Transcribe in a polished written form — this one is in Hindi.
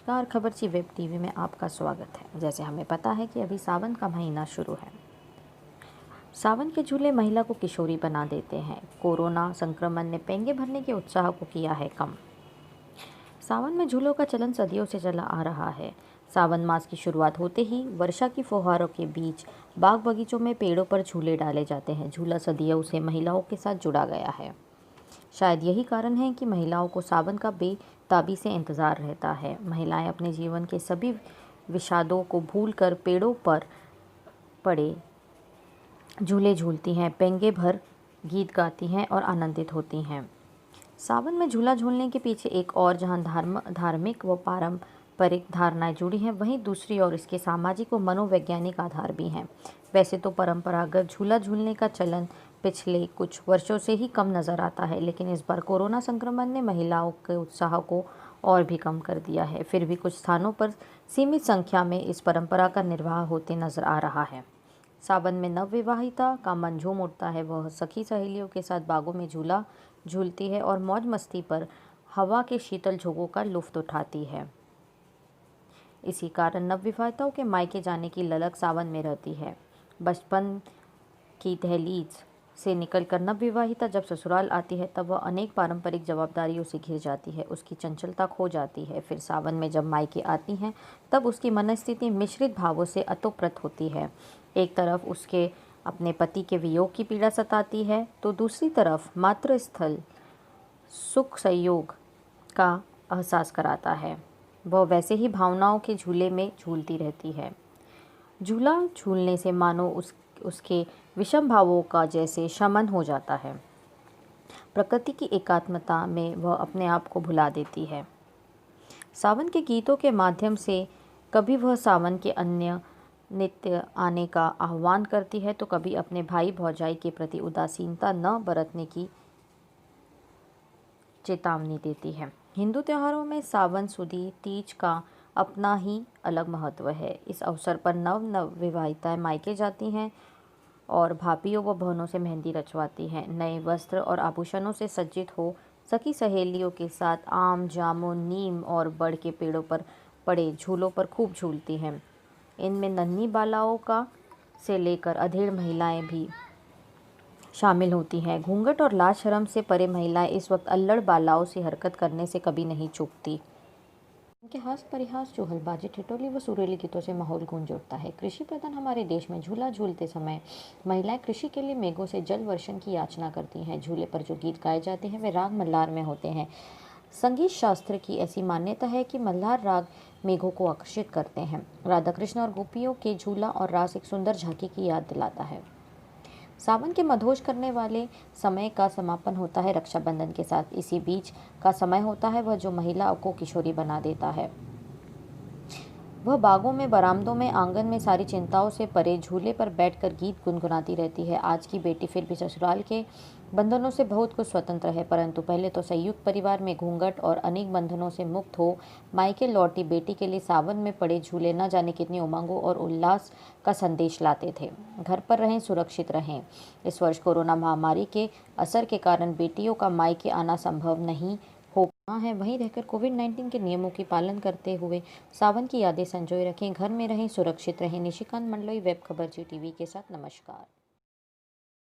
नमस्कार, खबरची वेब टीवी में आपका स्वागत है। जैसे हमें पता है कि अभी सावन का महीना शुरू है। सावन के झूले महिला को किशोरी बना देते हैं। कोरोना संक्रमण ने पेंगे भरने के उत्साह को किया है कम। सावन में झूलों का चलन सदियों से चला आ रहा है। सावन मास की शुरुआत होते ही वर्षा की फुहारों के बीच बाग बगीचों में पेड़ों पर झूले डाले जाते हैं। झूला सदियों से महिलाओं के साथ जुड़ा गया है। शायद यही कारण है कि महिलाओं को सावन का बेताबी से इंतज़ार रहता है। महिलाएं अपने जीवन के सभी विषादों को भूलकर पेड़ों पर पड़े झूले झूलती हैं, पेंगे भर गीत गाती हैं और आनंदित होती हैं। सावन में झूला झूलने के पीछे एक और जहां धार्मिक व पारंपरिक धारणाएं जुड़ी हैं, वहीं दूसरी ओर इसके सामाजिक व मनोवैज्ञानिक आधार भी हैं। वैसे तो परंपरागत झूला झूलने का चलन पिछले कुछ वर्षों से ही कम नज़र आता है, लेकिन इस बार कोरोना संक्रमण ने महिलाओं के उत्साह को और भी कम कर दिया है। फिर भी कुछ स्थानों पर सीमित संख्या में इस परंपरा का निर्वाह होते नजर आ रहा है। सावन में नवविवाहिता का मन झूम उठता है। वह सखी सहेलियों के साथ बागों में झूला झूलती है और मौज मस्ती पर हवा के शीतल झोंकों का लुत्फ उठाती है। इसी कारण नवविवाहिताओं के मायके जाने की ललक सावन में रहती है। बचपन की दहलीज से निकलकर नवविवाहिता जब ससुराल आती है, तब वह अनेक पारंपरिक जवाबदारियों से घिर जाती है। उसकी चंचलता खो जाती है। फिर सावन में जब मायके आती हैं, तब उसकी मनस्थिति मिश्रित भावों से अतोप्रत होती है। एक तरफ उसके अपने पति के वियोग की पीड़ा सताती है, तो दूसरी तरफ मातृस्थल सुख संयोग का एहसास कराता है। वह वैसे ही भावनाओं के झूले में झूलती रहती है। झूला झूलने से मानो उसके विषम भावों का जैसे शमन हो जाता है। प्रकृति की एकात्मता में वह अपने आप को भुला देती है। सावन के गीतों के माध्यम से कभी वह सावन के अन्य नित्य आने का आह्वान करती है, तो कभी अपने भाई भौजाई के प्रति उदासीनता न बरतने की चेतावनी देती है। हिंदू त्योहारों में सावन सुदी तीज का अपना ही अलग महत्व है। इस अवसर पर नवविवाहिताएं मायके जाती हैं और भाभियों व बहनों से मेहंदी रचवाती हैं। नए वस्त्र और आभूषणों से सज्जित हो सखी सहेलियों के साथ आम, जामुन, नीम और बड़ के पेड़ों पर पड़े झूलों पर खूब झूलती हैं। इनमें नन्ही बालाओं का से लेकर अधेड़ महिलाएं भी शामिल होती हैं। घूंघट और लाज शर्म से परे महिलाएं इस वक्त अल्लड़ बालाओं से हरकत करने से कभी नहीं चूकती। उनके हास परिहास, चुहलबाजी, ठिठोली व सुरीले गीतों से माहौल गूंज उठता है। कृषि प्रधान हमारे देश में झूला झूलते समय महिलाएं कृषि के लिए मेघों से जल वर्षण की याचना करती हैं। झूले पर जो गीत गाए जाते हैं वे राग मल्हार में होते हैं। संगीत शास्त्र की ऐसी मान्यता है कि मल्हार राग मेघों को आकर्षित करते हैं। राधा कृष्ण और गोपियों के झूला और रास एक सुंदर झांकी की याद दिलाता है। सावन के मधोश करने वाले समय का समापन होता है रक्षाबंधन के साथ। इसी बीच का समय होता है वह जो महिला को किशोरी बना देता है। वह बागों में, बरामदों में, आंगन में सारी चिंताओं से परे झूले पर बैठकर गीत गुनगुनाती रहती है। आज की बेटी फिर भी ससुराल के बंधनों से बहुत कुछ स्वतंत्र है, परंतु पहले तो संयुक्त परिवार में घूंघट और अनेक बंधनों से मुक्त हो मायके लौटी बेटी के लिए सावन में पड़े झूले न जाने कितनी उमंगों और उल्लास का संदेश लाते थे। घर पर रहें, सुरक्षित रहें। इस वर्ष कोरोना महामारी के असर के कारण बेटियों का मायके आना संभव नहीं हो पाना है। वहीं रहकर कोविड-19 के नियमों की पालन करते हुए सावन की यादें संजोए रखें। घर में रहें, सुरक्षित रहें। निशिकांत मंडलोई, वेब खबर जी टीवी के साथ नमस्कार।